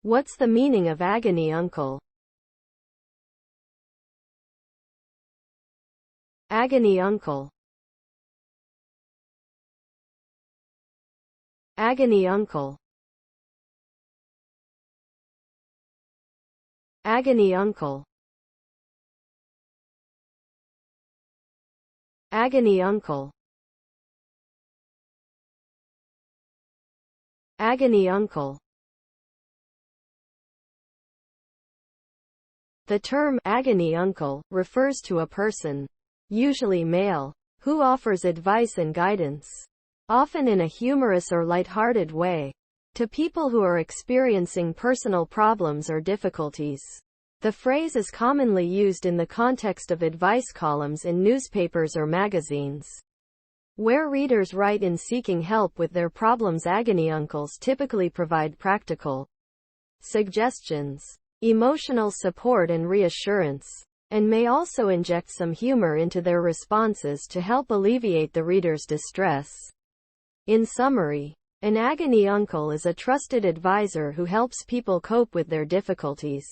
What's the meaning of agony uncle? Agony uncle. Agony uncle. Agony uncle. Agony uncle. Agony uncle. The term agony uncle refers to a person, usually male, who offers advice and guidance, often in a humorous or light-hearted way, to people who are experiencing personal problems or difficulties. The phrase is commonly used in the context of advice columns in newspapers or magazines, where readers write in seeking help with their problems. Agony uncles typically provide practical suggestions, emotional support and reassurance, and may also inject some humor into their responses to help alleviate the reader's distress. In summary, an agony uncle is a trusted advisor who helps people cope with their difficulties.